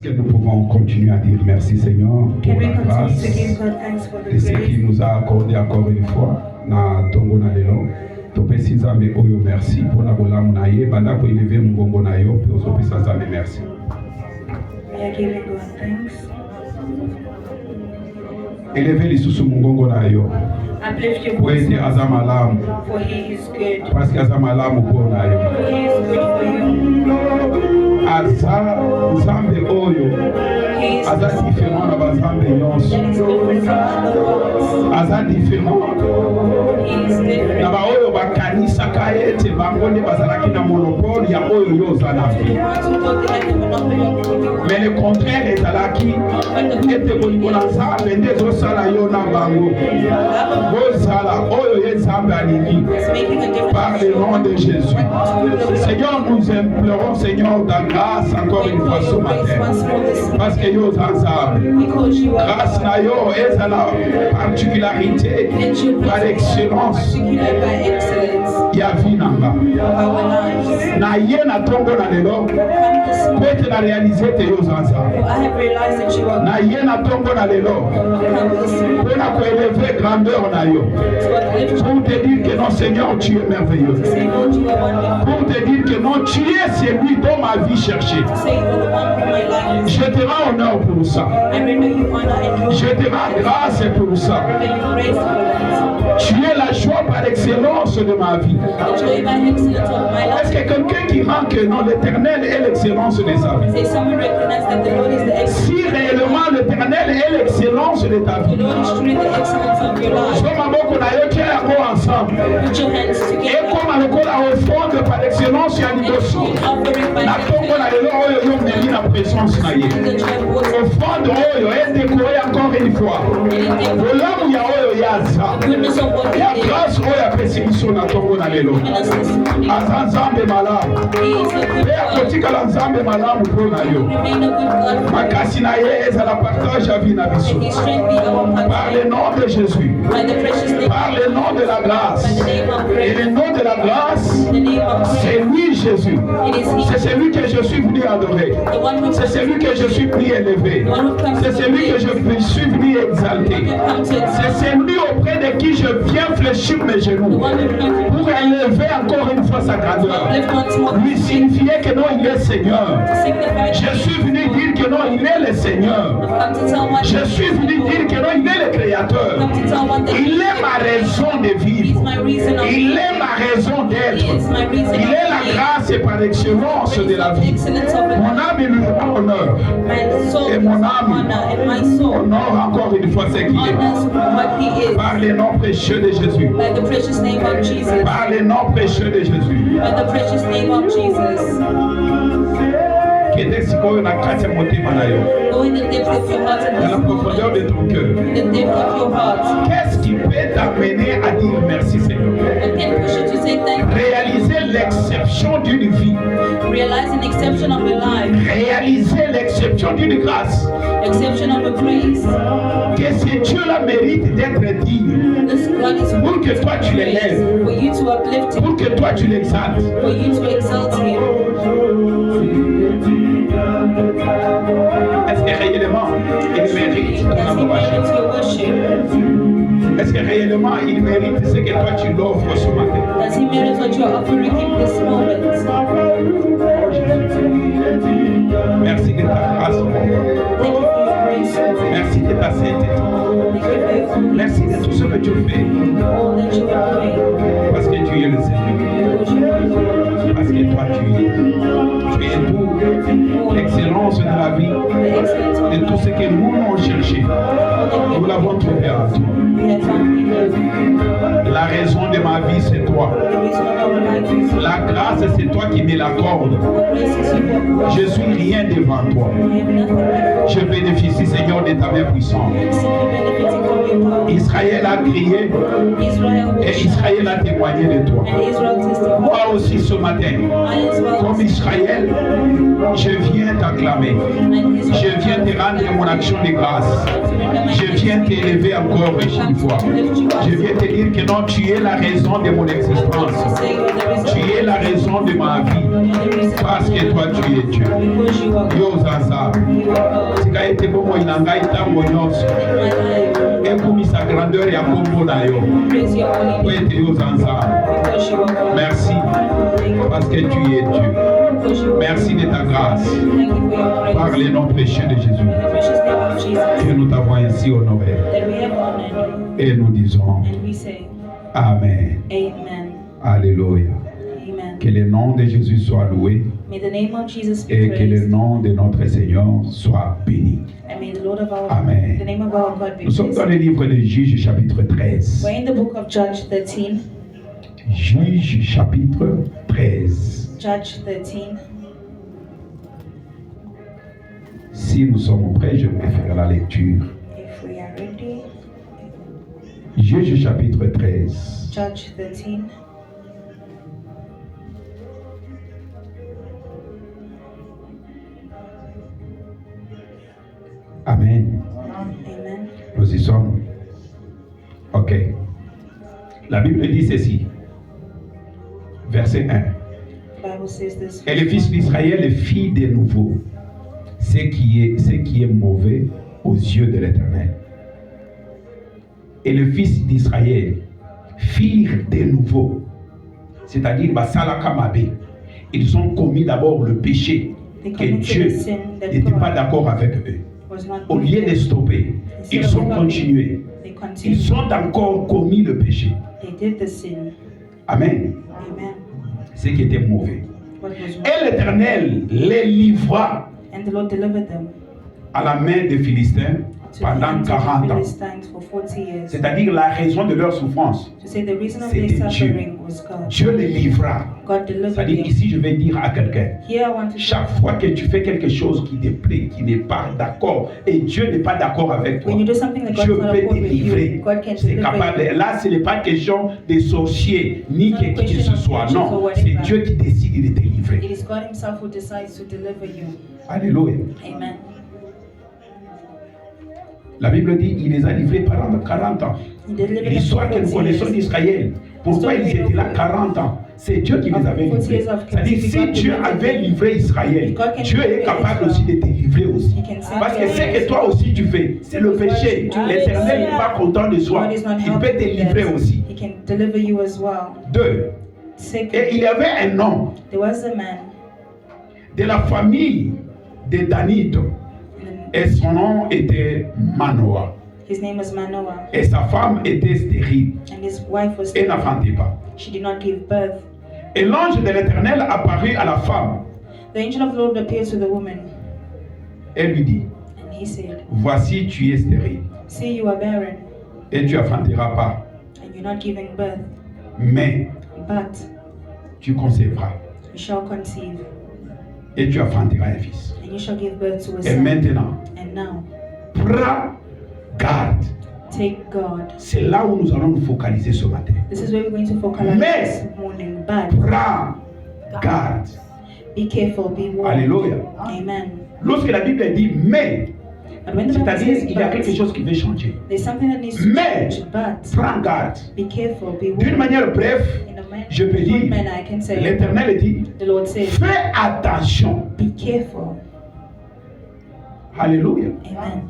Que nous pouvons continuer à dire merci Seigneur pour la grâce de ce qu'il nous a accordé encore une fois na tongo na lelo topesi nzambe oyo merci pour la bolamu na ye banda ko élever mungongo na yo pe ozopesa nzambe merci. We are giving God thanks. Élever lisusu mungongo na yo. Uplift your Kwa ete voice, azamalamu for He is good. parce que azamalamu pour na yo. For He is good for you. Aza nzambe oyo He is aza différent na bazambe nyonso. that is different from other gods. Aza différent He is na different. baoyo bakanisaka ete bango nde bazalaki na monopole ya oyo yo oza na vie. To God they had the monopoly of giving you. Mais le contraire ezalaki ete bolingo na nzambe nde ezosala yo na bango bozala oyo ye nzambe alingi It's making a par difference. le nom de Jésus. Seigneur, nous implorons Seigneur ta grâce encore une fois ce matin parce que yo oza nzambe. Because you are Grâce na yo ezala particularité par excellence particular by excellence ya vie na nga. of our lives. Na ye na tongo na lelo Come this po ete na réaliser te yo oza nzambe. I have realized that you are Na ye na tongo na lelo come this pour na élever grandeur na yo. to uplift Pour te dire que non Seigneur tu es merveilleux. say Lord you are wonderful. Pour te dire que non tu es celui dont ma vie cherchait. Say you are the one whom my life is. Je te rends honneur pour ça. I render you honor and glory. Je te rends grâce pour ça. I render you praise for that. Tu es la joie par excellence de ma vie. The joy by excellence of my Est-ce life. que quelqu'un qui rend que non l'éternel est l'excellence de sa vie? Say someone recognize that the Lord is the excellence. Si réellement l'éternel est l'excellence de ta The vie, Lord is truly the excellence of your life. so maboko na yo tie yango ensemble. Put your hands Et together. comme lokola offrande par excellence ya liboso. And offering by Na tongo na lelo oyo yo meli na présence na ye. the joy of worship. Offrande oyo edécoré encore une fois. Bolamu ya oyo yaza. Goodness of what Ya He did. grâce oyo apesi biso na tongo na lelo. And us this morning. Aza nzambe malamu. He is a good Mpe God. akotikala nzambe malamu mpo na yo. Remain a good God for Makasi na ye ezala partage ya vie na biso. and His strength be our Par le part. nom de Jésus. By the precious name Par le nom de la grâce. by the name of Et grace. le nom de la grâce, The name of c'est grace. lui Jésus. It is He. C'est celui que je suis venu adorer. The one who C'est celui que je suis venu élever. C'est celui que je suis venu exalter. come to C'est celui auprès de qui je viens fléchir mes the genoux one who come to pour élever encore une fois sa grandeur. lift once more. Lui signifier que non, il est Seigneur. Signify Je suis venu dire que non, il est le Seigneur. come to tell one. Je suis venu dire que non, il est le Créateur. Come to tell one that Il est ma raison de He is vivre. my reason of Il est ma raison He d'être. is my reason Il est la of being. grâce et par excellence de la vie. Excellence of it. Mon âme lui rend honneur. My soul Et is mon honor, âme and my soul honore encore une fois ce qui est. honors what He is. Par le nom précieux de Jésus. By the precious name of Jesus. Par le nom précieux de Jésus. By the precious name of Jesus. Kende sikoyo na kati ya motema na yo. Go in the depth of your heart Dans la and profondeur de ton cœur. the depth of your heart. Qu'est-ce qui peut t'amener à dire merci Seigneur? And can push you to say thank you. Réaliser l'exception d'une vie. Realize an exception of a life. Réaliser l'exception d'une grâce. Exception of a grace. Que ce Dieu-là mérite d'être digne. This God is Pour que toi tu l'élèves. for you to uplift Him. Pour que toi tu l'exaltes. For you to exalt Him. Est-ce que réellement il mérite ton Does He adoration? merit your worship? Est-ce que réellement il mérite ce que toi tu l'offres ce matin? Does He merit what you are offering Him this moment? Merci de ta grâce. Thank you for your grace. Merci de ta sainteté. Thank you for your Merci de tout ce que tu fais. all that you are doing. Parce que tu es le Seigneur. Because you are the Parce que toi tu es tout. L'excellence de la vie. excellence of Et tout life. ce que nous avons cherché. Nous l'avons trouvé en toi. We have found in you. La raison de ma vie, c'est toi. The reason of our life is La grâce, c'est toi qui me l'accorde. the grace is you. Je suis rien devant toi. We have nothing before. Je bénéficie, Seigneur, de ta main puissante. Simply benefiting from your power. Israël a crié Israel et worship. Israël a témoigné de toi. And Israel testified. Moi aussi ce matin, I as well. comme Israël, je viens t'acclamer. And Israel Je viens te rendre mon action de grâce. Je viens t'élever encore une fois. Je viens te dire que non, tu es la raison de mon existence. Tu es la raison de ma vie. Parce que toi, tu es Dieu. Yo Zaza. Tika ete bomo inanga itango nyonso. Ekumi sa grandeur ya kombo na yo. Po ete yo Zaza. Merci. Parce que tu es Dieu. Merci de ta grâce. Par les noms précieux de Jésus. Et nous t'avons ainsi honoré. Et nous disons Amen. Alléluia. Que le nom de Jésus soit loué. Et que le nom de notre Seigneur soit béni. Amen. Nous sommes dans le livre de Juges chapitre 13. Juges chapitre 13. Si nous sommes prêts, je vais faire la lecture. Juges chapitre 13. Amen. Nous y sommes. Ok. La Bible dit ceci. Verset 1. Et le fils d'Israël fit de nouveau ce qui est mauvais aux yeux de l'Éternel. Et le fils d'Israël firent de nouveau, c'est-à-dire ils ont commis d'abord le péché que Dieu n'était pas d'accord avec eux. Au lieu de stopper, ils ont continué. Ils ont encore commis le péché. Amen. Ce qui était mauvais. Et l'Éternel les livra à la main des Philistins pendant 40 ans. C'est-à-dire la raison de leur souffrance, c'était Dieu. Dieu les livra. C'est-à-dire ici je vais dire à quelqu'un, chaque fois que tu fais quelque chose qui te plaît, qui n'est pas d'accord, et Dieu n'est pas d'accord avec toi, Dieu peut te livrer. C'est capable. Là ce n'est pas question des sorciers, ni que qui que ce soit. Non, c'est Dieu qui décide de te livrer. Alléluia. Amen. La Bible dit qu'il les a livrés pendant 40 ans. L'histoire que nous connaissons d'Israël, pourquoi ils étaient là 40 ans? C'est Dieu qui les avait livrés. C'est-à-dire, si Dieu avait livré Israël, Dieu est capable aussi de te livrer aussi. Parce que ce que toi aussi tu fais, c'est le péché. L'Éternel n'est pas content de soi. Il peut te livrer aussi. 2. Et il y avait un homme de la famille de Danite. Et son nom était Manoah. His name was Manoah. Et sa femme était stérile. And his wife was Elle n'enfantait pas. She did not give birth. Et l'ange de l'Éternel apparut à la femme. The angel of the Lord appeared to the woman. Elle lui dit, And he said, voici tu es stérile. see, you are barren. Et tu n'enfanteras pas. And you're not giving birth. Mais But tu concevras. you shall conceive. Et tu enfanteras un fils. And you shall give birth to a Et son. maintenant, And now, prends garde. take God. C'est là où nous allons nous focaliser ce matin. This is where we're going to focalize Mais, this morning. But prends garde. be careful, be warned. Alléluia. Amen. Lorsque la Bible dit mais, But when the Bible c'est-à-dire says il y a quelque but, chose qui veut changer. there's something that needs to Mais, change. But prends garde. be careful, be D'une warned. manière brève, In a je peux short dire, manner, I can say, l'Éternel dit, the Lord says, fais attention. be careful. Alléluia. Amen.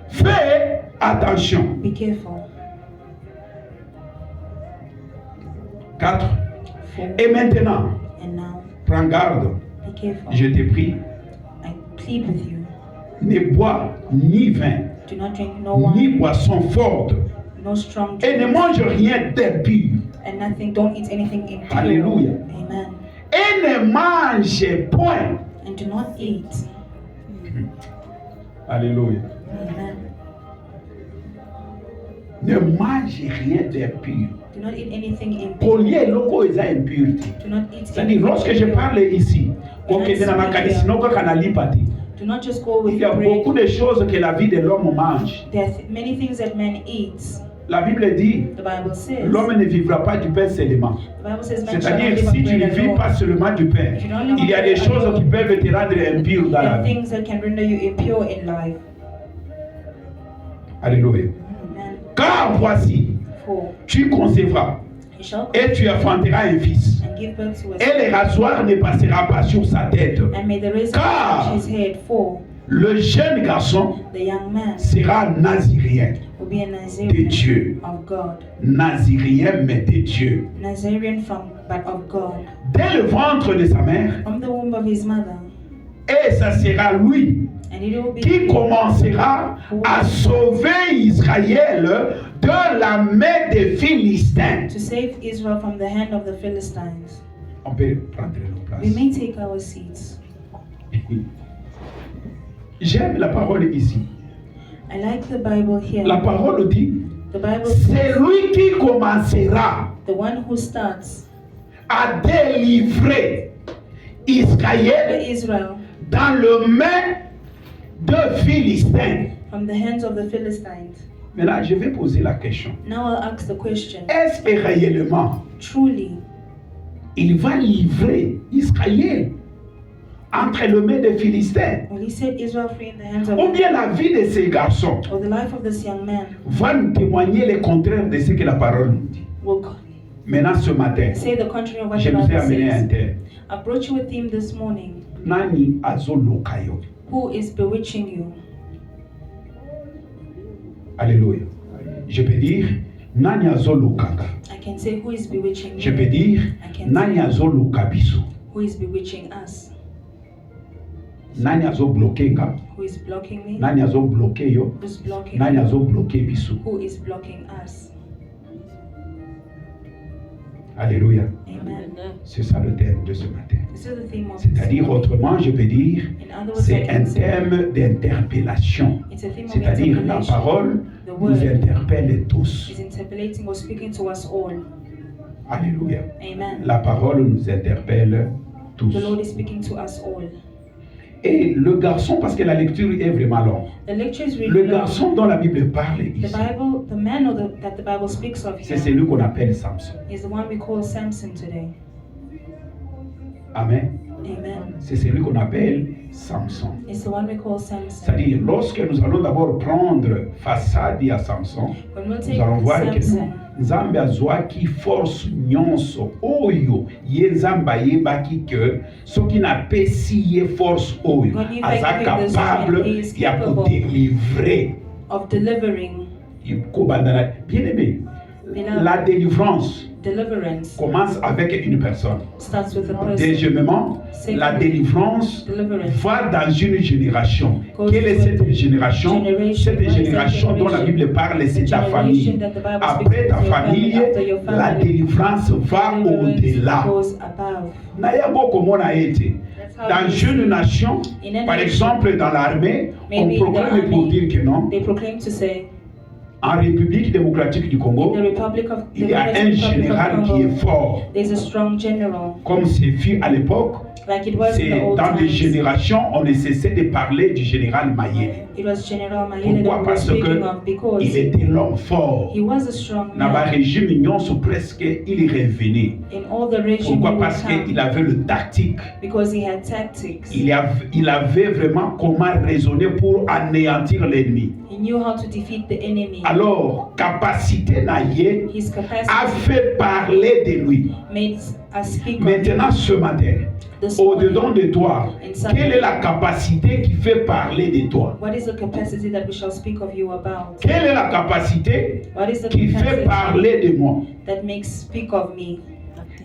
Fais attention. Be careful. 4. 4. Et maintenant, And now, prends garde. be careful. Je te prie, I plead with you. ne bois ni vin, Do not drink no ni wine, boisson forte, no strong et ne drink, mange rien d'impur. and nothing. Don't eat anything impure. Alléluia. Amen. Et ne mange point. And do not eat. Alléluia. Amen. Ne mange rien d'impur. Do not eat anything impure. Collier loko eza impureté. Do not eat C'est-à-dire, anything lorsque je impure. parle ici, kokende na makanisi noko kanali pati. Do not just go with Il y a the beaucoup bread. de choses que la vie de l'homme mange. There are many things that man eats. La Bible dit, The Bible says, l'homme ne vivra pas du pain seulement. the Bible says, man shall not C'est-à-dire, live si on tu ne bread vis alone. pas seulement du pain, il y a des choses qui peuvent te rendre impur dans There la are vie. things that can render you impure in life. Alléluia. Amen. Car voici, For tu concevras he shall et tu enfanteras un fils. and give birth to a Et le rasoir ne passera pas sur sa tête. and may the razor Car- touch his head. For Le jeune garçon the young man sera nazirien will be a de Nazarene Dieu. of God. Nazirien, mais de Dieu. Nazarene but of God. Dès le ventre de sa mère, From the womb of his mother. et ça sera lui And it will be qui commencera à sauver Israël de la main des Philistins. to save Israel from the hand of the Philistines. On peut prendre nos We places. may take our seats. J'aime la parole ici. I like the Bible here. La parole dit, The Bible c'est says lui qui commencera the one who starts à délivrer Israël Israel dans le main de Philistins. from the hands of the Philistines. Maintenant, je vais poser la question. Now I'll ask the question. Est-ce que réellement, Truly, il va livrer Israël entre les mains des Philistins? will he set Israel free in the hands of Ou bien la vie de ces garçons or the life of this young man va nous témoigner le contraire de ce que la parole nous dit. will Maintenant, ce matin, say the contrary of what je the vous ai Bible amené un says? thème. I brought you a theme this morning. Nani azolokayo. Who is bewitching you? Alléluia. Je peux dire, Nani azolokanga. I can say who is bewitching Je peux you. dire, Nani azolokabiso. Who is bewitching us? Nani azoblokenga. Who is blocking me? Nani azobloke yo. Who's blocking Nani me? azobloke biso. Who is blocking us? Alléluia. Amen. C'est ça le thème de ce matin. This is the theme of this C'est-à-dire, morning. autrement, je peux dire, In other words, I c'est un can say thème d'interpellation. it's a theme of C'est-à-dire, la interpellation. parole The nous word interpelle tous. is interpellating or speaking to us all. Alléluia. Amen. La parole nous interpelle tous. The Lord is speaking to us all. Et le garçon, parce que la lecture est vraiment longue. The lecture is Le really long. garçon dont la Bible parle The ici, Bible, the man that the Bible speaks of c'est here celui qu'on appelle Samson. is the one we call Samson today. Amen. Amen. C'est celui qu'on appelle Samson. It's the one we call Samson. C'est-à-dire, lorsque nous allons d'abord prendre façade à Samson, When we'll nous take allons voir que Samson, Nzambe azwaki force nyonso oyo ye Nzambe ayebaki que soki napesi ye force oyo God knew aza that he was capable and he is ya capable kodélivrer of delivering. kobandana. Bien aimé, Beloved, la délivrance deliverance commence avec une personne. starts with a person. Deuxièmement, la délivrance va dans une génération. Quelle est cette génération? Cette génération dont la Bible parle, c'est ta famille. Après ta famille, la délivrance va au-delà. Goes above. Nayabo comme on a été. Dans une nation, par exemple dans l'armée, on proclame pour dire que non. They proclaim to say, En République démocratique du in Congo, the Republic of il y a un général qui est fort. there's a strong general, Comme c'est fut à l'époque, like it was in c'est the old dans les times. générations, on ne cessait de parler du général Mayele. It was General Mayele that Pourquoi? we were Parce speaking of que because il était l'homme fort. he was a strong Dans le man. régime nyonso presque, il est revenu. In all the regime Pourquoi? he would Parce come qu'il avait le tactique. because he had tactics. Il avait vraiment comment raisonner pour anéantir l'ennemi. He knew how to defeat the enemy. Alors, capacité naïe His a capacity fait parler de lui. made us speak of Maintenant, ce matin, this au-dedans morning. de toi, quelle est la capacité qui fait parler de toi? What is the capacity that we shall speak of you about? Quelle est la capacité What is the qui fait capacity parler de moi? that makes speak of me?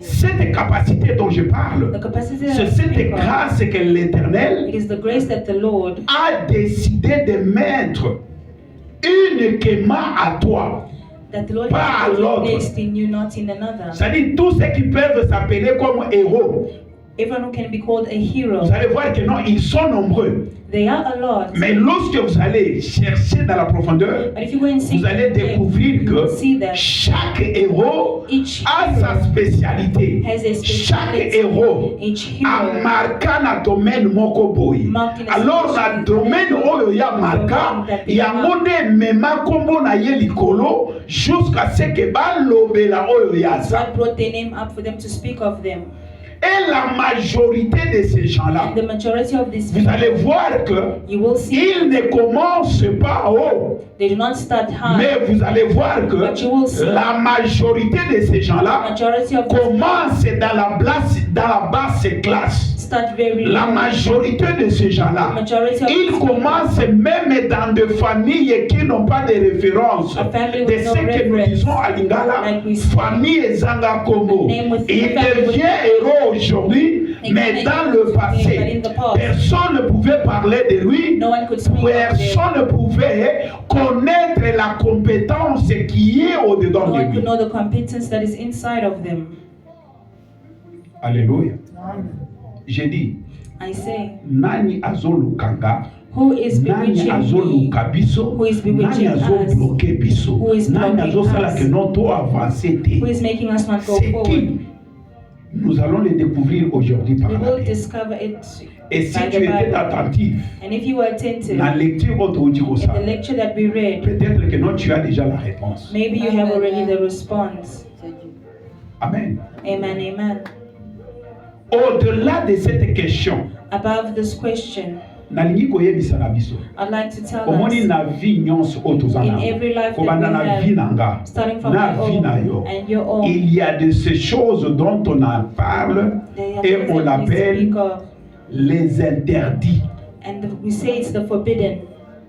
Cette capacité dont je parle, The capacity that c'est I cette speak of, grâce que l'Éternel it is the grace that the Lord a décidé de mettre uniquement à toi. that the Lord Pas à has l'autre. placed in you, not in another. C'est-à-dire tous ceux qui peuvent s'appeler comme héros. Everyone who can be called a hero, Vous allez voir que non, ils sont nombreux. they are a lot. Mais lorsque vous allez chercher dans la profondeur, But if you go and see, vous allez découvrir que see that chaque héros each a sa hero spécialité. has a Chaque speciality. héros Each a hero marqué na domaine moko boy. marked in a Alors na special domaine oyo oyo ya maka yango nde mema kombo na ye likolo jusqu'à ce que balobela oyo yaza. God brought their name up for them to speak of them. Et la majorité de ces gens-là, And the majority of these vous people, allez voir que you will see, ils ne commencent pas haut. they do not start high. Mais vous allez voir que But you will see, la majorité de ces gens-là majority of these commencent dans la basse classe. start very La low. majorité de ces gens-là, Majority of ils these commencent même dans des familles qui n'ont pas de référence. A family De with no ce que nous reference. disons à Lingala, Like we say, famille Ezanga Congo. a name with Il a family devient with- héros aujourd'hui, They mais can dans make le it, but passé, in the past, personne ne pouvait parler de lui. no one could speak of them. Personne ne pouvait connaître la compétence qui est au-dedans No de one could lui. know the competence that is inside of them. Alléluia. J'ai dit, I say, nani azolukanga, who is nani bewitching me? azoluka biso, Who is nani bewitching us? azobloke biso, Who is nani blocking azosala us? que non to avancer te. Who is making us not go C'est forward? qui? Nous allons le découvrir aujourd'hui par We la will Bible. discover it Et si by tu the étais Bible. attentif, And if you were attentive la lecture autour in the lecture that we read, peut-être que non, tu as déjà la réponse. maybe you have already the response. Amen. Amen, amen. Au-delà de cette question, Above this question, nalingi koyebisa na biso. I'd like to tell Omoni us, na vie nyonso oyo toza in nango. every life that Kobanda we na have, vie na nga, starting from na my vie own na yo. and your own, Il y a de ces choses dont on en parle there are et things on that we l'appelle speak of, les interdits. and we say it's the forbidden.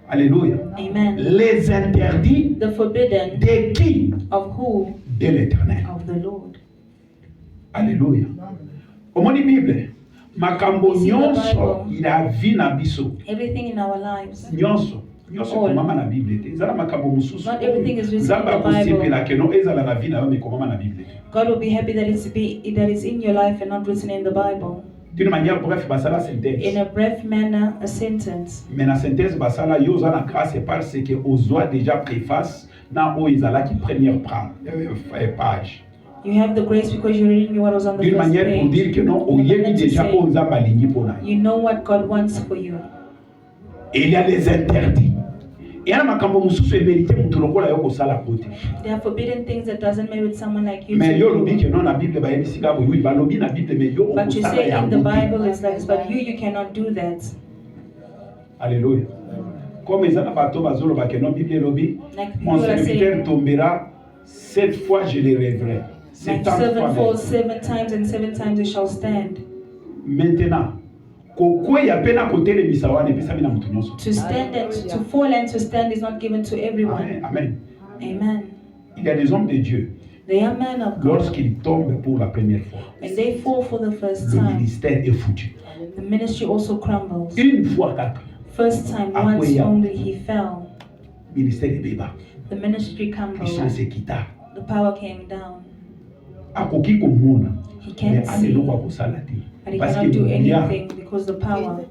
Alléluia. Amen. Les interdits The forbidden de qui? of who? De l'Éternel. Of the Lord. Alléluia. Omoni Bible. Makambo You see the nyonso Bible. ya vie na biso. Everything in our lives. Nyonso All. komama na Bible te. Ezala makambo mosusu. Not everything is written in Nzambe the Bible. akosepela ke no ezala na vie na yo me komama na Bible te. God will be happy that it's in your life and not written in the Bible. D'une manière bref, basala In synthèse. a brief manner, a sentence. Mais na synthèse basala yo za na grâce parce que ozwa déjà préface na o ezala ki première page. You have the grace because you're reading what was on the D'une first manière pour page. dire que non, And oyebi then to déjà say, o nzambe alingi pona. you know what God wants for you. Il y a les interdits. Il y a makambo mususu emerite mutu lokola yo kosala kote. There are forbidden things that doesn't merit someone like you Mais to yo lobi do. que non na Bible ba yebisi ka oui balobi na Bible mais yo But you okosala say in the yango Bible te. is like this, but you cannot do that. Alléluia. Comme eza na bato bazoloba que non Bible lobi Like mon people are serviteur saying, tombera 7 fois je le rêverai. like 70 seven falls fois. 7 times and 7 times it shall stand. Maintenant, kokweya pe na kotelemisa wana epesami na mutu nyonso. To stand and to fall and to stand is not given to everyone. Amen. Amen. Amen. Il y a des hommes de Dieu, They are men of God. lorsqu'ils tombent pour la première fois, When they fall for the first le time, ministère est foutu. the ministry also crumbles. Une fois kaka, First time, Ah, once oui, yeah. only he fell. ministère ebeba, The ministry crumbled. puissance ekita. The power came down. Akoki komona, He mais can't see, aleloko akosala te. but he Parce cannot do que anything because the power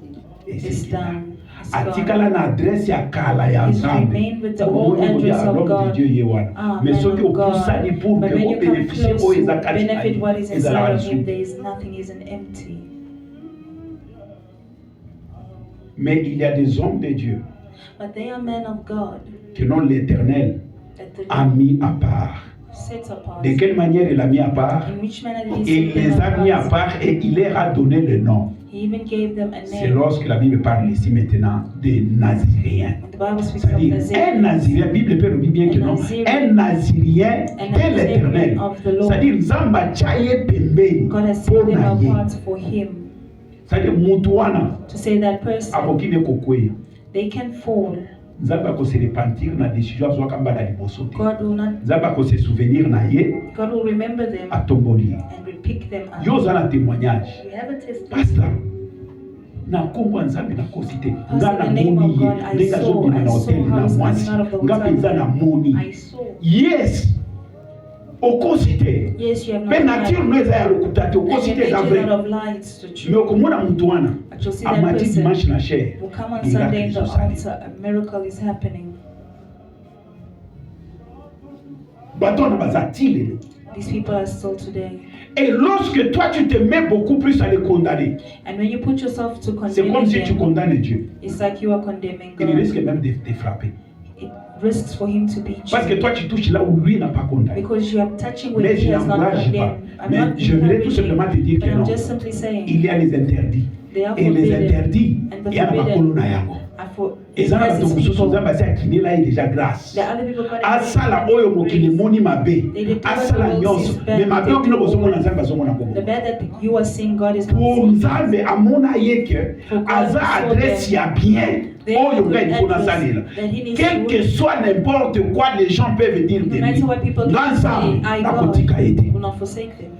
is esekita. down. It's gone. Atikala na adresse ya kala ya He's Nzambe. remained with the old address of L'homme de God. Dieu ye wana. Ah, Mais man soki of God. opusani pour But que when you come obénéficie close oyo to eza kati na benefit what is ye, ezalaka inside of him, lisusu. there is nothing, he's an empty. Mais il y a des hommes de Dieu But they are men of God que non l'Éternel that the a mis à part. set apart. De quelle manière il a mis à part? In which manner did he Il set them les a mis à apart? part et il leur a donné le nom. He even gave them a C'est name. lorsque la Bible parle ici maintenant des Naziréens. And the Bible speaks of C'est-à-dire, un Nazarene. Nazirien, la Bible peut le dire bien que non, un Nazirien de l'Éternel. Of the Lord. C'est-à-dire, Zamba Chaye Pembe, God has set them Ponaye. apart for him. C'est-à-dire, Mutuana, To say that person, Abokine Kokwe. they can fall. Nzamba ko se repentir na décision azwa kamba na liboso te. God will not. Nzamba ko se souvenir na ye God will remember them atomboli. and will pick them up. Yo za na témoignage. We have a testimony. Pastor, na kombo Nzambe na kosite. Pastor, Nga na in the name moni of ye. God, I Ndenga saw zo bina na hotel how na he's mwasi. coming out of the Nga hotel. penza na moni. I saw. Yes. Okosite. Yes, you have not Pe nature lied. no eza ya lokuta te And your okosite nature eza is vrai. not of lies to Mais truth. okomona mutu wana. But you'll see that Amati person dimanche na chair. will come on Miracle Sunday in the izosali. altar. A miracle is happening. Bato na bazatile. These people are still today. Et lorsque toi tu te mets beaucoup plus à les condamner, And when you put yourself to c'est condemn comme si tu them, condamnes Dieu. it's like you are condemning Il God. risque même de te frapper. It risks for him to beat Parce que you. toi tu touches là où lui n'a pas condamné. Because you are touching where Mais he je has not n'encourage pas. condemned. I'm Mais not je voulais tout simplement te dire but que I'm non. just simply saying, Il y a les interdits. they are Et les forbidden. interdits, And il the y a ma forbidden colonne à yango. are for Et ça, as donc, its ce sont people. des basés à Kiné là, il est déjà grâce. The other people got Asala oyo mokili moni mabe. Asala nyonso. Mais mabe okino bozomona nzambe azomona the koko. bad that you are seeing God is not Pour seeing. nzambe amona yeke aza adresse ya bien. Oyo nga il faut nasalela. Quel que soit n'importe quoi les gens peuvent dire de No matter what lui. people Nga can say, nzambe I na God kotika ete. will not forsake them.